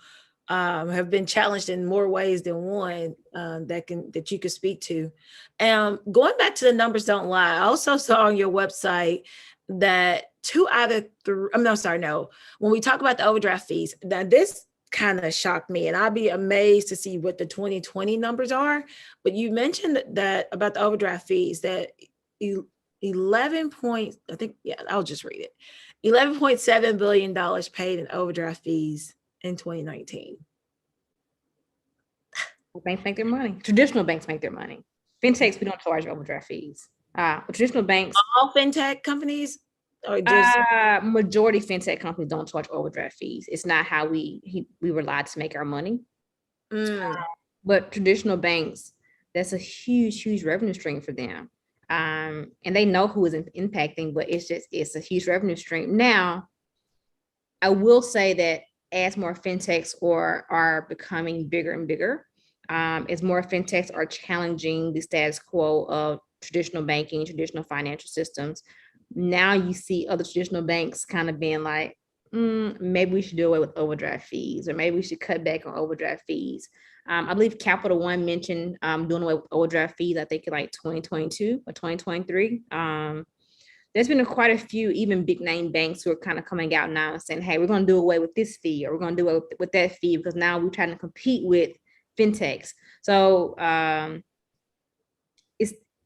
have been challenged in more ways than one that you could speak to. Going back to the numbers don't lie, I also saw on your website that two out of three, I'm no, sorry, no. When we talk about the overdraft fees, now this kind of shocked me, and I'd be amazed to see what the 2020 numbers are. But you mentioned that about the overdraft fees that 11 point, I think, yeah, I'll just read it. $11.7 billion paid in overdraft fees in 2019. Banks make their money. Traditional banks make their money. FinTechs, we don't charge overdraft fees. Traditional banks, All fintech companies, or just majority FinTech companies don't charge overdraft fees. It's not how we rely to make our money. But traditional banks, that's a huge revenue stream for them. And they know who is impacting, but it's a huge revenue stream. Now, I will say that as more FinTechs are becoming bigger and bigger, as more FinTechs are challenging the status quo of traditional banking, traditional financial systems, now you see other traditional banks kind of being like, maybe we should do away with overdraft fees, or maybe we should cut back on overdraft fees. I believe Capital One mentioned doing away with overdraft fees, I think in like 2022 or 2023. There's been quite a few even big name banks who are kind of coming out now and saying, hey, we're going to do away with this fee, or we're going to do away with that fee, because now we're trying to compete with FinTechs. So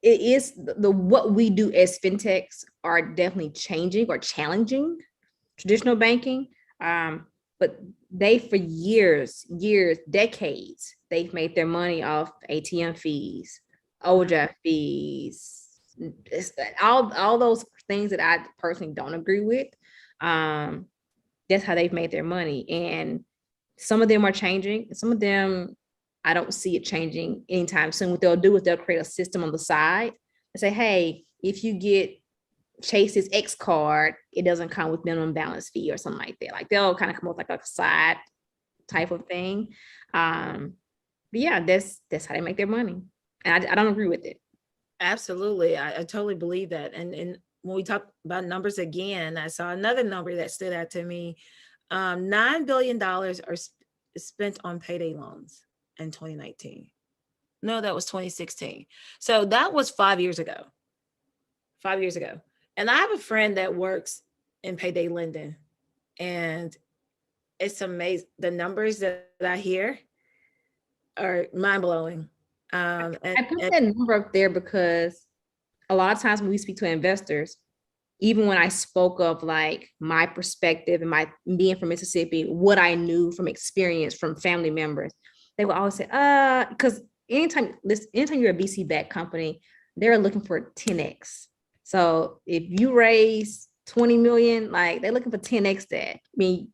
it is what we do as FinTechs are definitely changing or challenging traditional banking. But they, for years, decades, they've made their money off ATM fees, overdraft fees, all those things that I personally don't agree with. That's how they've made their money. And some of them are changing. Some of them, I don't see it changing anytime soon. What they'll do is they'll create a system on the side and say, hey, if you get Chase's X card, it doesn't come with minimum balance fee or something like that. Like they'll kind of come up like a side type of thing. But yeah, that's how they make their money. And I don't agree with it. absolutely, I totally believe that. And when we talk about numbers again, I saw another number that stood out to me. $9 billion are spent on payday loans in 2019. No, that was 2016. So that was 5 years ago. 5 years ago. And I have a friend that works in payday lending, and it's amazing. The numbers that I hear are mind blowing. I put that number up there because a lot of times when we speak to investors, even when I spoke of like my perspective and my being from Mississippi, what I knew from experience from family members, they would always say, because anytime you're a VC-backed company, they're looking for 10x. So if you raise 20 million, like they're looking for 10x that. I mean,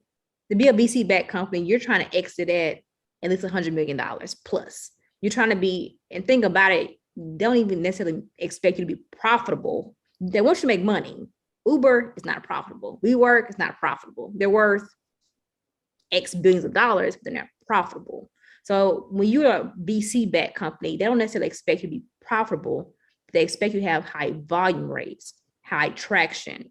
to be a VC-backed company, you're trying to exit at least $100 million plus. You're trying to be, and think about it, don't even necessarily expect you to be profitable. They want you to make money. Uber is not profitable. WeWork is not profitable. They're worth X billions of dollars, but they're not profitable. So when you're a VC-backed company, they don't necessarily expect you to be profitable. They expect you to have high volume rates, high traction.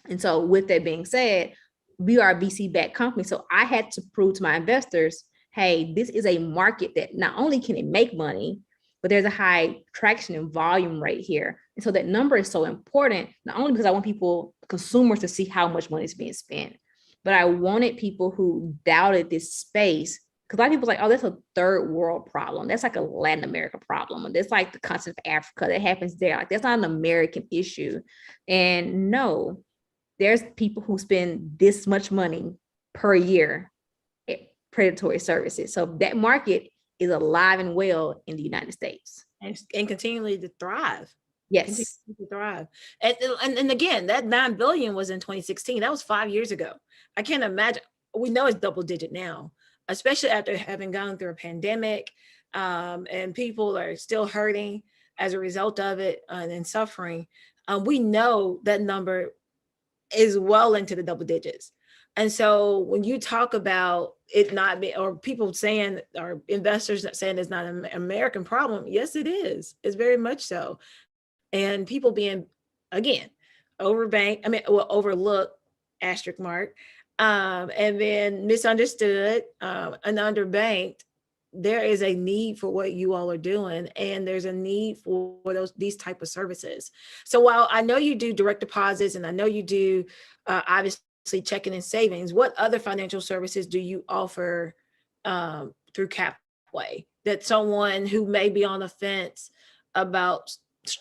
And so with that being said, we are a VC-backed company. So I had to prove to my investors, hey, this is a market that not only can it make money, but there's a high traction and volume rate here. And so that number is so important, not only because I want consumers to see how much money is being spent, but I wanted people who doubted this space, because a lot of people are like, oh, that's a third world problem. That's like a Latin America problem. And that's like the continent of Africa that happens there. Like that's not an American issue. And no, there's people who spend this much money per year at predatory services. So that market is alive and well in the United States. And continually to thrive. Yes. To thrive. And again, that 9 billion was in 2016. That was 5 years ago. I can't imagine. We know it's double digit now, especially after having gone through a pandemic, and people are still hurting as a result of it and suffering. we know that number is well into the double digits. And so when you talk about it not being, or people saying, or investors saying it's not an American problem, yes, it is. It's very much so. And people being, again, overlooked, asterisk mark, and then misunderstood, and underbanked. There is a need for what you all are doing, and there's a need for these type of services. So while I know you do direct deposits, and I know you do obviously checking and savings, what other financial services do you offer through CapWay that someone who may be on the fence about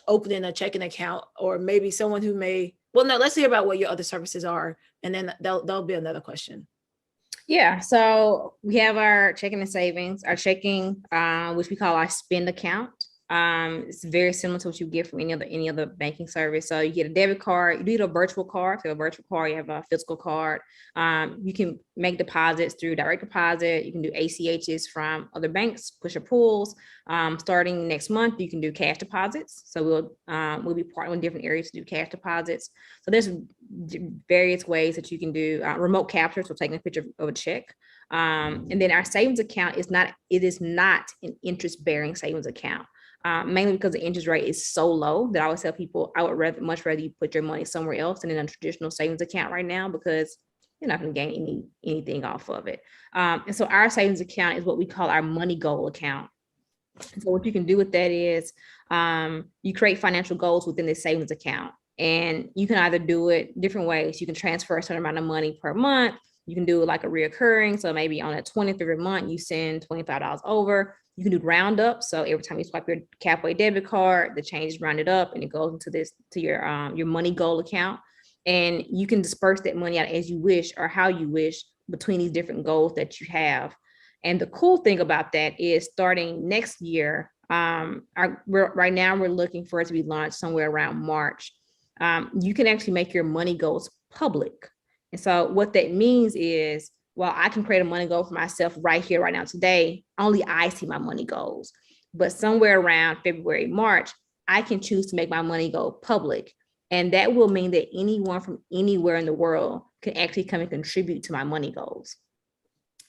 opening a checking account, or maybe someone who may, well, no, let's hear about what your other services are, and then there'll be another question. Yeah, so we have our checking and savings, our checking, which we call our spend account. It's very similar to what you get from any other banking service. So you get a debit card, you need a virtual card. If you have a virtual card, you have a physical card. You can make deposits through direct deposit. You can do ACHs from other banks, push or pulls. Starting next month, you can do cash deposits. So we'll be partnering with different areas to do cash deposits. So there's various ways that you can do remote capture, so taking a picture of a check. And then our savings account is not an interest-bearing savings account. Mainly because the interest rate is so low that I always tell people I would much rather you put your money somewhere else than in a traditional savings account right now, because you're not going to gain anything off of it. And so our savings account is what we call our money goal account. So what you can do with that is you create financial goals within this savings account, and you can either do it different ways. You can transfer a certain amount of money per month. You can do it like a reoccurring. So maybe on the 20th every month, you send $25 over. You can do round up. So every time you swipe your CapWay debit card, the change is rounded up and it goes to your money goal account. And you can disperse that money out as you wish or how you wish between these different goals that you have. And the cool thing about that is starting next year, right now we're looking for it to be launched somewhere around March. You can actually make your money goals public. And so what that means is, well, I can create a money goal for myself right here, right now, today. Only I see my money goals. But somewhere around February, March, I can choose to make my money goal public. And that will mean that anyone from anywhere in the world can actually come and contribute to my money goals.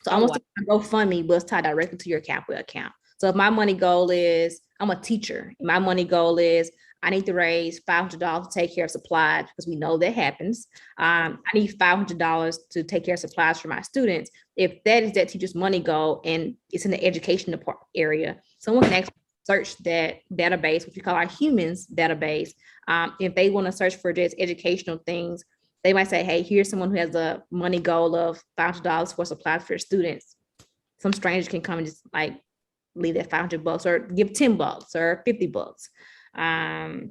So almost like a GoFundMe, but it's tied directly to your CapWay account. So if my money goal is, I'm a teacher, my money goal is, I need to raise $500 to take care of supplies, because we know that happens. I need $500 to take care of supplies for my students. If that is that teacher's money goal and it's in the education area, someone can actually search that database, which we call our humans database. If they want to search for just educational things, they might say, hey, here's someone who has a money goal of $500 for supplies for students. Some stranger can come and just like leave that $500 or give $10 or $50.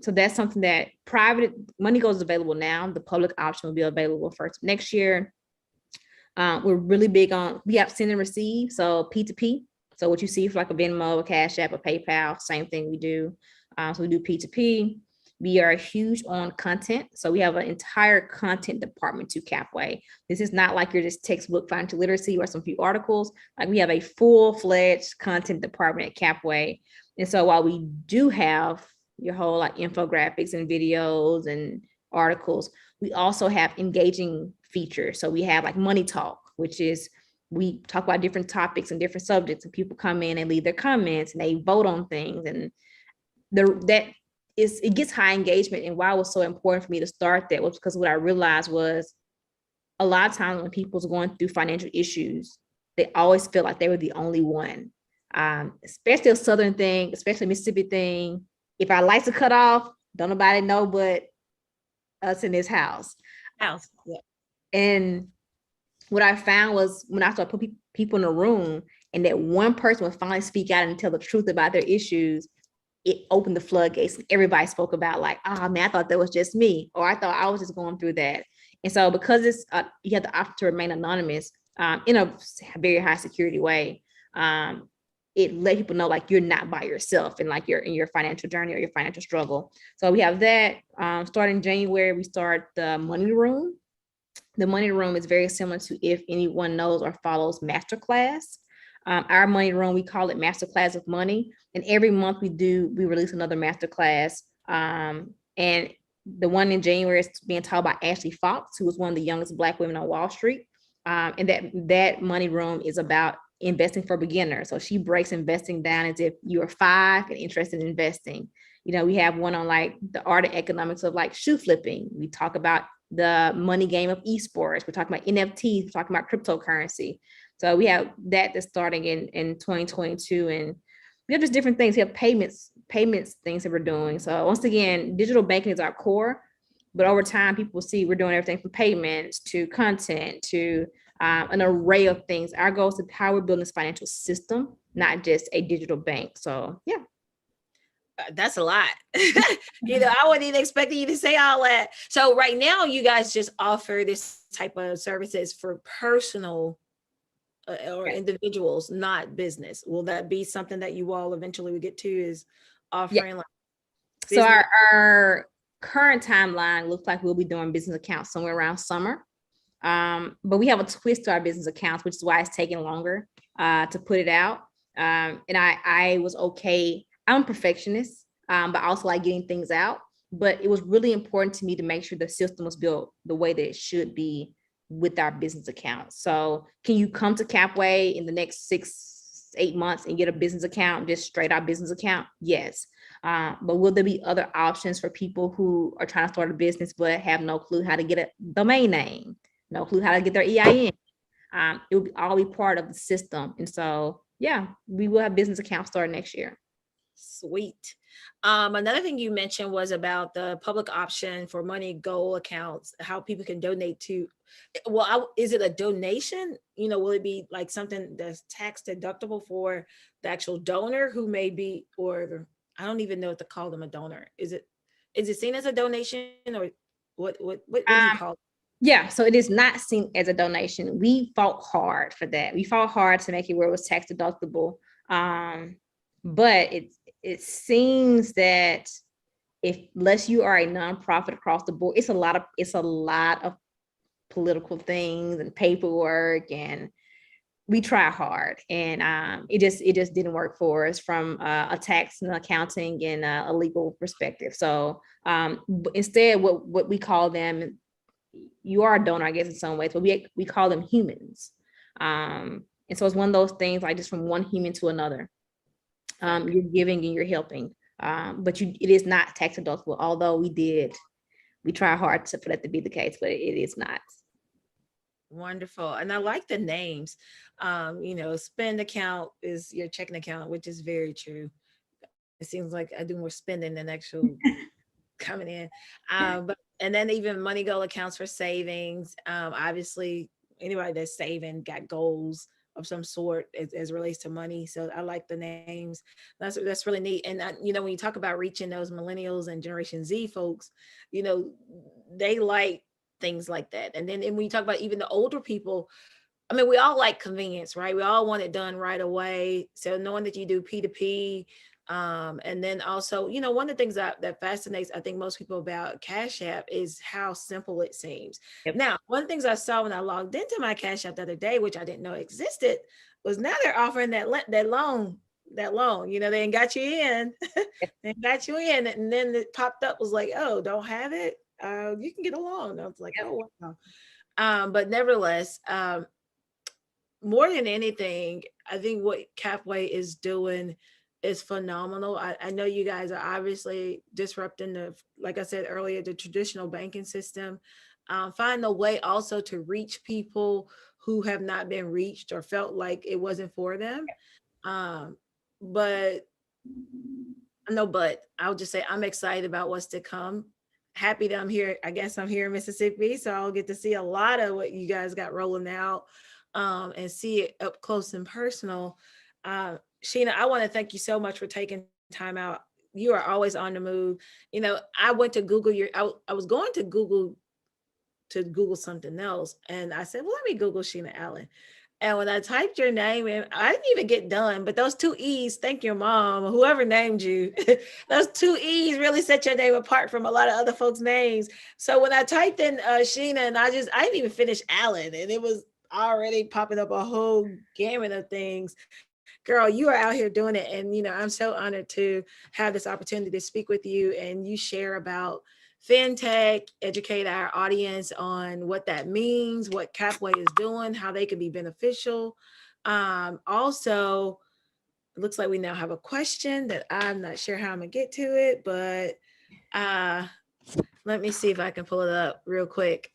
So that's something that private money goes is available now. The public option will be available first next year. We're really big on, we have send and receive, so P2P. So what you see for like a Venmo, a Cash App, a PayPal, same thing we do. So we do P2P. We are huge on content. So we have an entire content department to CapWay. This is not like your just textbook financial literacy or some few articles. Like we have a full-fledged content department at CapWay. And so while we do have your whole like infographics and videos and articles, we also have engaging features. So we have like Money Talk, which is we talk about different topics and different subjects, and people come in and leave their comments and they vote on things, and it gets high engagement. And why it was so important for me to start that was because what I realized was a lot of times when people's going through financial issues, they always feel like they were the only one, especially a Southern thing, especially a Mississippi thing. If our lights are cut off, don't nobody know but us in this house. Yeah. And what I found was when I started putting people in a room and that one person would finally speak out and tell the truth about their issues, it opened the floodgates and everybody spoke about like, oh man, I thought that was just me, or I thought I was just going through that. And so because it's you have the option to remain anonymous in a very high security way, it let people know like you're not by yourself and like you're in your financial journey or your financial struggle. So we have that. Starting January, we start the Money Room. The Money Room is very similar to, if anyone knows or follows Masterclass. Our Money Room, we call it Masterclass of Money. And every month we release another Masterclass. And the one in January is being taught by Ashley Fox, who was one of the youngest Black women on Wall Street. And that money room is about investing for beginners. So she breaks investing down as if you are 5 and interested in investing. You know, we have one on like the art and economics of like shoe flipping. We talk about the money game of esports. We're talking about NFTs. We're talking about cryptocurrency. So we have that's starting in 2022, and we have just different things. We have payments things that we're doing. So once again, digital banking is our core, but over time, people see we're doing everything from payments to content to an array of things. Our goal is to how we're building this financial system, not just a digital bank. So yeah. That's a lot. I wasn't even expecting you to say all that. So right now, you guys just offer this type of services for personal or individuals, not business. Will that be something that you all eventually would get to, is offering like business? So our current timeline looks like we'll be doing business accounts somewhere around summer. But we have a twist to our business accounts, which is why it's taking longer to put it out. And I was okay. I'm a perfectionist, but I also like getting things out. But it was really important to me to make sure the system was built the way that it should be with our business accounts. So can you come to CapWay in the next 6-8 months and get a business account, just straight out business account? Yes. But will there be other options for people who are trying to start a business but have no clue how to get a domain name, no clue how to get their EIN? It will all be part of the system. And so, yeah, we will have business accounts starting next year. Sweet. Another thing you mentioned was about the public option for money goal accounts, how people can donate to. Well, is it a donation? Will it be like something that's tax deductible for the actual donor who may be, or I don't even know what to call them a donor. Is it seen as a donation, or what do you call it? Yeah, so it is not seen as a donation. We fought hard for that. We fought hard to make it where it was tax deductible. But it seems that unless you are a nonprofit across the board, it's a lot of political things and paperwork, and we try hard, and it just didn't work for us from a tax and accounting and a legal perspective. So instead, what we call them, you are a donor, I guess, in some ways, but we call them humans. And so it's one of those things, like just from one human to another. You're giving and you're helping, but it is not tax deductible. Although we try hard for that to be the case, but it is not. Wonderful. And I like the names. Spend account is your checking account, which is very true. It seems like I do more spending than actual coming in. And then even money goal accounts for savings. Obviously, anybody that's saving got goals of some sort as relates to money. So I like the names. That's really neat. And when you talk about reaching those millennials and Generation Z folks, they like things like that. And then when you talk about even the older people, I mean, we all like convenience, right? We all want it done right away. So knowing that you do P2P, and then also, one of the things that fascinates, I think, most people about Cash App is how simple it seems. Yep. Now, one of the things I saw when I logged into my Cash App the other day, which I didn't know existed, was now they're offering that loan. They got you in, and then it popped up, was like, oh, don't have it. You can get a loan. I was like, oh, wow. But nevertheless, more than anything, I think what CapWay is doing is phenomenal. I know you guys are obviously disrupting like I said earlier, the traditional banking system. Find a way also to reach people who have not been reached or felt like it wasn't for them. But I'll just say I'm excited about what's to come. Happy that I'm here. I guess I'm here in Mississippi, so I'll get to see a lot of what you guys got rolling out, and see it up close and personal. Sheena, I want to thank you so much for taking time out. You are always on the move. I went to Google I was going to Google something else, and I said, well, let me Google Sheena Allen. And when I typed your name in, I didn't even get done, but those 2 E's, thank your mom, or whoever named you, those 2 E's really set your name apart from a lot of other folks' names. So when I typed in Sheena, and I didn't even finish Allen, and it was already popping up a whole gamut of things. Girl, you are out here doing it. And, I'm so honored to have this opportunity to speak with you, and you share about, FinTech, educate our audience on what that means, what CapWay is doing, how they can be beneficial. Also, it looks like we now have a question that I'm not sure how I'm gonna get to it, but let me see if I can pull it up real quick.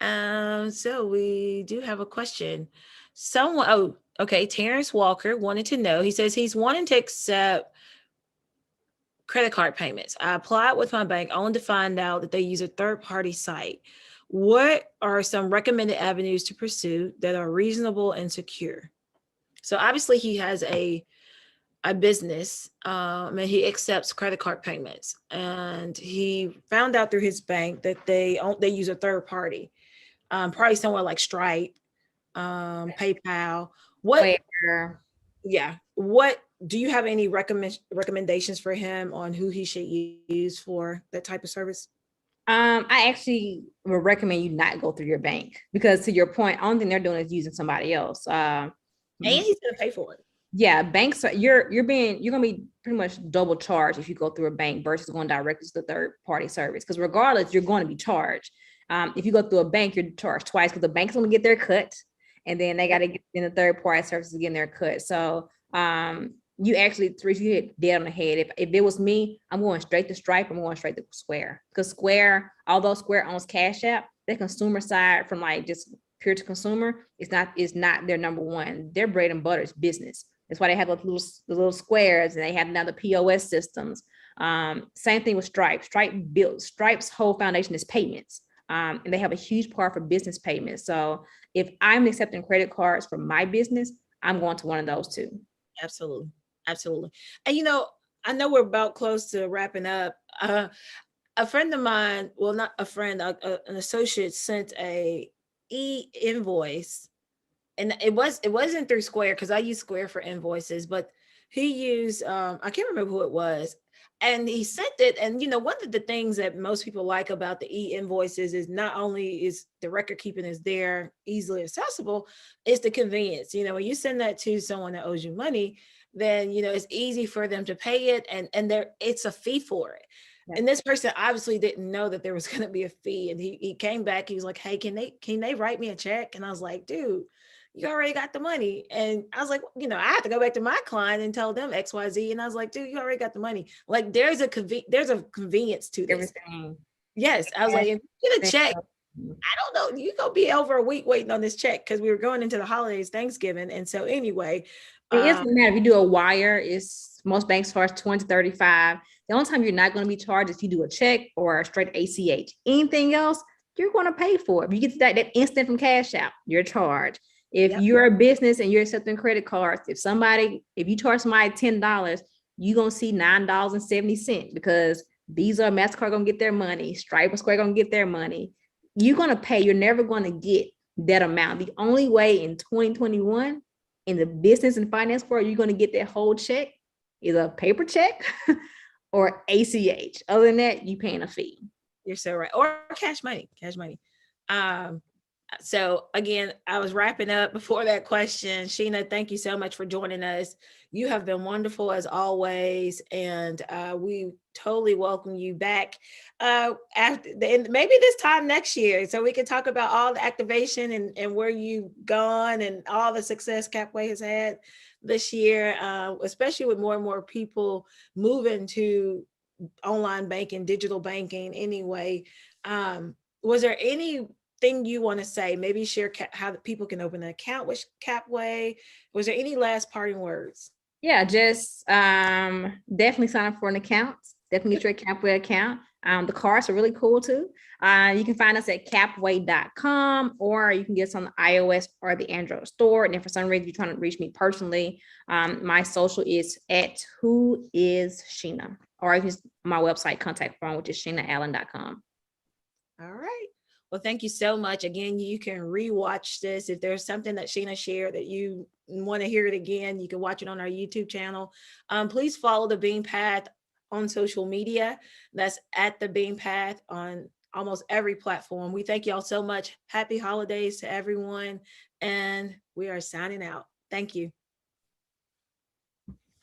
So we do have a question. Okay. Terrence Walker wanted to know, he says he's wanting to accept credit card payments. I applied with my bank only to find out that they use a third-party site. What are some recommended avenues to pursue that are reasonable and secure? So obviously he has a business, and he accepts credit card payments, and he found out through his bank that they use a third party, probably somewhere like Stripe, PayPal. Where What do you have any recommendations for him on who he should use for that type of service? I actually would recommend you not go through your bank, because to your point, only thing they're doing is using somebody else. And he's gonna pay for it. Yeah, banks are, you're gonna be pretty much double charged if you go through a bank versus going directly to the third party service. Because regardless, you're going to be charged. If you go through a bank, you're charged twice, because the bank's gonna get their cut, and then they got to get in the third party services getting their cut. So you actually, Teresa, you hit dead on the head. If it was me, I'm going straight to Stripe. I'm going straight to Square, because Square, although Square owns Cash App, their consumer side from like just pure to consumer is not their number one. Their bread and butter is business. That's why they have the little squares, and they have now the POS systems. Same thing with Stripe. Stripe's whole foundation is payments. And they have a huge part for business payments. So if I'm accepting credit cards for my business, I'm going to one of those two. Absolutely. Absolutely. And I know we're about close to wrapping up. A friend of mine, well, not a friend, an associate sent a e-invoice, and it wasn't through Square, because I use Square for invoices, but he used, I can't remember who it was, and he sent it. And one of the things that most people like about the e-invoices is not only is the record keeping is there easily accessible, it's the convenience. When you send that to someone that owes you money, then it's easy for them to pay it, and it's a fee for it. Yeah. And this person obviously didn't know that there was going to be a fee, and he came back. He was like, "Hey, can they write me a check?" And I was like, "Dude, you already got the money." And I was like, I have to go back to my client and tell them XYZ. And I was like, "Dude, you already got the money." Like, there's a convenience to this. Everything. Yes. I was like, if you get a check, I don't know, you gonna be over a week waiting on this check, because we were going into the holidays, Thanksgiving. And so anyway, it doesn't matter if you do a wire. Is most banks charge 20 to 35. The only time you're not going to be charged is if you do a check or a straight ACH. Anything else, you're going to pay for it. If you get that instant from Cash App, you're charged. If you're a business and you're accepting credit cards, if you charge somebody $10, you're going to see $9.70, because Visa or MasterCard going to get their money. Stripe or Square going to get their money. You're going to pay. You're never going to get that amount. The only way in 2021 in the business and finance world you're going to get that whole check is a paper check or ACH. Other than that, you paying a fee. You're so right. Or cash money. So again, I was wrapping up before that question. Sheena, thank you so much for joining us. You have been wonderful as always, and we totally welcome you back maybe this time next year, so we can talk about all the activation and where you've gone and all the success CapWay has had this year, especially with more and more people moving to online banking, digital banking anyway. Was there anything you want to say? Maybe share how people can open an account with CapWay. Was there any last parting words? Yeah, just definitely sign up for an account. Definitely get your CapWay account. The cards are really cool too. You can find us at capway.com, or you can get us on the iOS or the Android store. And if for some reason you're trying to reach me personally, my social is at whoisSheena, or you can use my website contact form, which is SheenaAllen.com. All right. Well, thank you so much. Again, you can rewatch this. If there's something that Sheena shared that you want to hear it again, you can watch it on our YouTube channel. Please follow the Bean Path on social media. That's at the Bean Path on almost every platform. We thank y'all so much. Happy holidays to everyone. And we are signing out. Thank you.